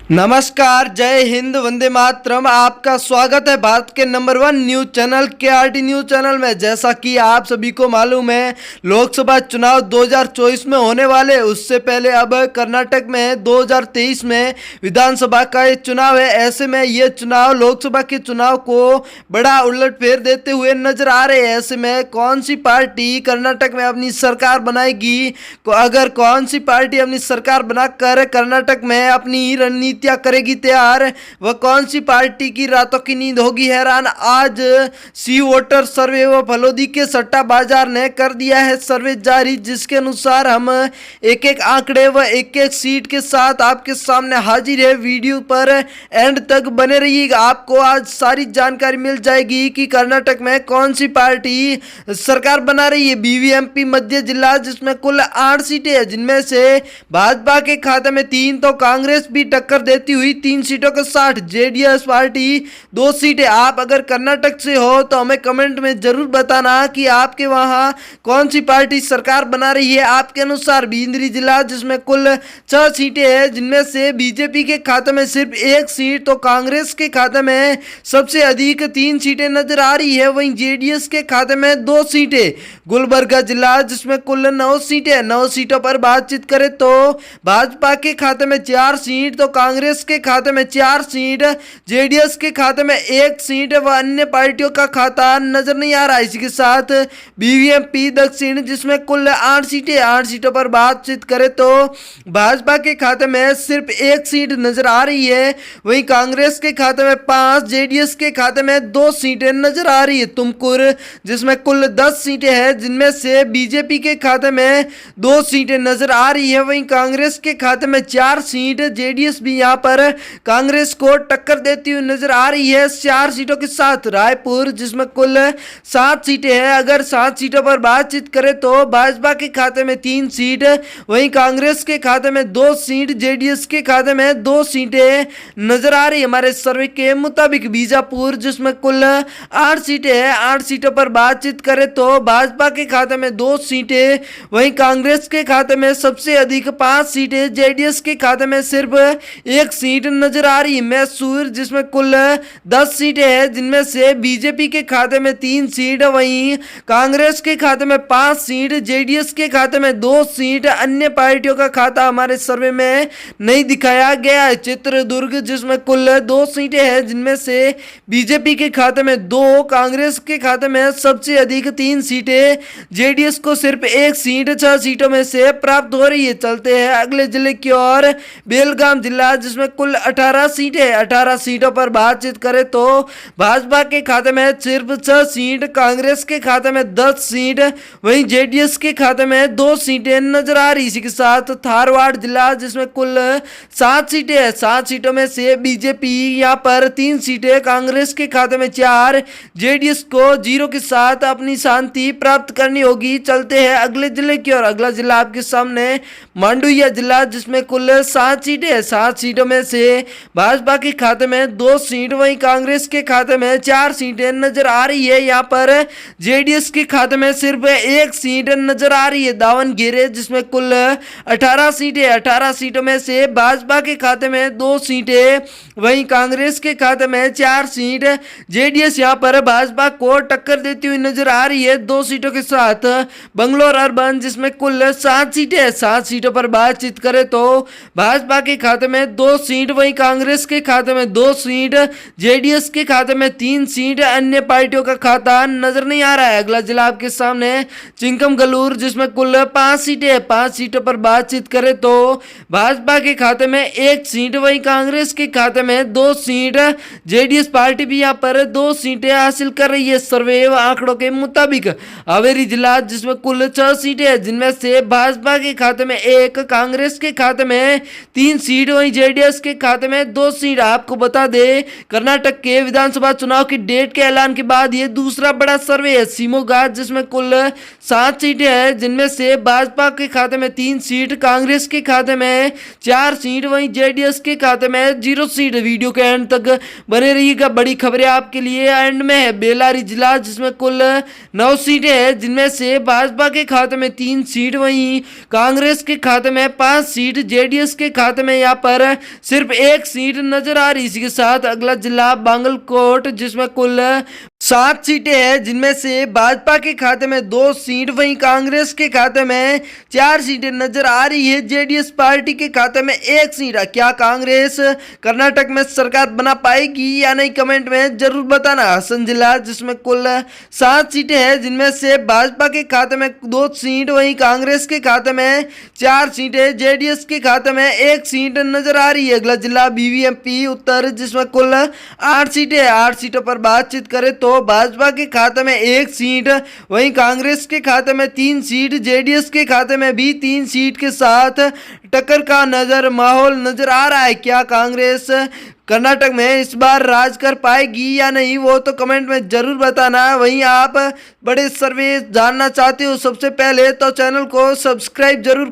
नमस्कार, जय हिंद, वंदे मातरम। आपका स्वागत है भारत के number 1 news channel KRT news channel में। जैसा कि आप सभी को मालूम है, लोकसभा चुनाव 2024 में होने वाले, उससे पहले अब कर्नाटक में 2023 में विधानसभा का ये चुनाव है। ऐसे में ये चुनाव लोकसभा के चुनाव को बड़ा उलटफेर देते हुए नजर आ रहे हैं। ऐसे में कौन सी पार्टी कर्नाटक में अपनी सरकार बनाएगी, अगर कौन सी पार्टी अपनी सरकार बनाकर कर्नाटक में अपनी रणनीति क्या करेगी तैयार, वह कौन सी पार्टी की रातों की नींद होगी हैरान। आज सी वोटर सर्वे व फलोदी के सट्टा बाजार ने कर दिया है सर्वे जारी, जिसके अनुसार हम एक एक आंकड़े व एक एक सीट के साथ आपके सामने हाजिर है। वीडियो पर एंड तक बने रहिएगा, आपको आज सारी जानकारी मिल जाएगी कि कर्नाटक में कौन सी पार्टी सरकार बना रही है। बीवीएमपी मध्य जिला, जिसमें कुल 8 सीटें हैं, जिनमें से भाजपा के खाते में 3 तो कांग्रेस भी टक्कर देती हुई 3 सीटों के साथ जेडीएस पार्टी 2 सीटें। आप अगर कर्नाटक से हो तो हमें कमेंट में जरूर बताना कि आपके वहां कौन सी पार्टी सरकार बना रही है आपके अनुसार। बींद्री जिला, जिसमें कुल 6 सीटें हैं, जिनमें से बीजेपी के खाते में सिर्फ 1 सीट तो कांग्रेस के खाते में सबसे अधिक 3 सीटें नजर आ रही है, वहीं जेडीएस के खाते में 2 सीटें। गुलबर्गा जिला, जिसमें कुल 9 सीटें, 9 सीटों पर बातचीत करें तो भाजपा के खाते में 4 सीट तो कांग्रेस के खाते में 4 सीट, जेडीएस के खाते में 1 सीट व अन्य पार्टियों का खाता नजर नहीं आ रहा। इसी के साथ बीवीएमपी दक्षिण, जिसमें कुल 8 सीटें, 8 सीटों पर बातचीत करें तो भाजपा के खाते में सिर्फ 1 सीट नजर आ रही है, वहीं कांग्रेस के खाते में 5, जेडीएस के खाते में 2 सीटें नजर आ रही है। तुमकुर, जिसमें कुल 10 सीटें हैं, जिनमें से बीजेपी के खाते में 2 सीटें नजर आ रही है, वहीं कांग्रेस के खाते में 4 सीट, जेडीएस भी यहां पर कांग्रेस को टक्कर देती हुई नजर आ रही है 4 सीटों के साथ। रायपुर, जिसमें कुल 7 सीटें हैं, अगर 7 सीटों पर बातचीत करें तो भाजपा के खाते में 3 सीट, वहीं कांग्रेस के खाते में 2 सीट, जेडीएस के खाते में 2 सीटें नजर आ रही है हमारे सर्वे के मुताबिक। बीजापुर, जिसमें कुल 8 सीटें हैं, 8 सीटों पर बातचीत करें तो भाजपा के खाते में 2 सीटें, वहीं कांग्रेस के खाते में सबसे अधिक 5 सीटें, जेडीएस के खाते में सिर्फ 1 सीट नजर आ रही है। मैसूर, जिसमें कुल 10 सीटें हैं, जिनमें से बीजेपी के खाते में 3 सीट, वहीं कांग्रेस के खाते में 5 सीट, जेडीएस के खाते में 2 सीट, अन्य पार्टियों का खाता हमारे सर्वे में नहीं दिखाया गया है। चित्रदुर्ग, जिसमें कुल 2 सीटें हैं, जिनमें से बीजेपी के खाते में 2, कांग्रेस के खाते में सबसे अधिक 3 सीटें, जेडीएस को सिर्फ 1 सीट 6 सीटों में से प्राप्त हो रही है। चलते हैं अगले जिले की ओर, बेलगाम जिला, जिसमें कुल 18 सीटें, 18 सीटों पर बातचीत करें तो भाजपा के खाते में सिर्फ 6 सीट, कांग्रेस के खाते में 10 सीट, वहीं जेडीएस के खाते में 2 सीटें नजर आ रही। इसी के साथ धारवाड़ जिला, जिसमें कुल 7 सीटें हैं, 7 सीटों में से बीजेपी यहां पर 3 सीटें, कांग्रेस के खाते में 4, जेडीएस को 0 के साथ अपनी शांति प्राप्त करनी होगी। चलते हैं अगले जिले की ओर, अगला जिला आपके सामने मांडुया जिला, जिसमें कुल 7 सीटें, 7 सीटों में से भाजपा के खाते में 2 सीट, वहीं कांग्रेस के खाते में 4 सीटें नजर आ रही है। यहां पर जेडीएस के खाते में सिर्फ 1 सीट नजर आ रही है। दावनगेरे, जिसमें कुल 18 सीटें, 18 सीटों में से भाजपा के खाते में 2 सीटें, वहीं कांग्रेस के खाते में 4 सीट, जेडीएस यहां पर भाजपा को टक्कर देती हुई नजर आ रही है 2 सीटों के साथ। बंगलोर अर्बन, जिसमें कुल 7 सीटें, 7 सीटों पर बातचीत करें तो भाजपा के खाते में 2 सीट, वहीं कांग्रेस के खाते में 2 सीट, जेडीएस के खाते में 3 सीट, अन्य पार्टियों का खाता नजर नहीं आ रहा है। अगला जिला आपके सामने चिंकमगलूर, जिसमें कुल 5 सीटें, 5 सीटों पर बातचीत करें तो भाजपा के खाते में 1 सीट, वहीं कांग्रेस के खाते में 2 सीट, जेडीएस पार्टी भी यहां पर 2 सीटें हासिल कर रही है सर्वे व आंकड़ों के मुताबिक। हावेरी जिला, जिसमें कुल 6 सीटें, जिनमें से भाजपा के खाते में 1, कांग्रेस के खाते में 3 सीट, वहीं जेडीएस के खाते में 2 सीट। आपको बता दें, कर्नाटक के विधानसभा चुनाव की डेट के ऐलान के बाद ये दूसरा बड़ा सर्वे है। शिमोगा, जिसमें कुल 7 सीटें हैं, जिनमें से भाजपा के खाते में 3 सीट, कांग्रेस के खाते में 4 सीट, वहीं जेडीएस के खाते में 0 सीट। वीडियो के एंड तक बने रहिएगा, बड़ी खबरें आपके लिए एंड में है। बेल्लारी जिला, जिसमें कुल 9 सीटें हैं, जिनमें से भाजपा के खाते में 3 सीट, वहीं कांग्रेस के खाते में 5 सीट, जेडीएस के खाते में यहां पर सिर्फ एक सीट नजर आ रही। इसी के साथ अगला जिला बांगलकोट, जिसमें कुल 7 सीटें हैं, जिनमें से भाजपा के खाते में 2 सीट, वहीं कांग्रेस के खाते में 4 सीटें नजर आ रही है। जेडीएस पार्टी के खाते में 1 सीट है। क्या कांग्रेस कर्नाटक में सरकार बना पाएगी या नहीं, कमेंट में जरूर बताना। हसन जिला, जिसमें कुल 7 सीटें हैं, जिनमें से भाजपा के खाते में 2 सीट, वहीं कांग्रेस के खाते में 4 सीटें, जेडीएस के खाते में 1 सीट नजर आ रही है। अगला जिला बीबीएमपी उत्तर, जिसमें कुल 8 सीटें हैं। 8 सीटों पर बातचीत करें तो भाजपा के खाते में 1 सीट, वहीं कांग्रेस के खाते में 3 सीट, जेडीएस के खाते में भी 3 सीट के साथ टक्कर का माहौल नजर आ रहा है। क्या कांग्रेस कर्नाटक में इस बार राज कर पाएगी या नहीं, वो तो कमेंट में जरूर बताना। वहीं आप बड़े सर्वे जानना चाहते हो सबसे पहले तो चैनल को सब्सक्राइब जरूर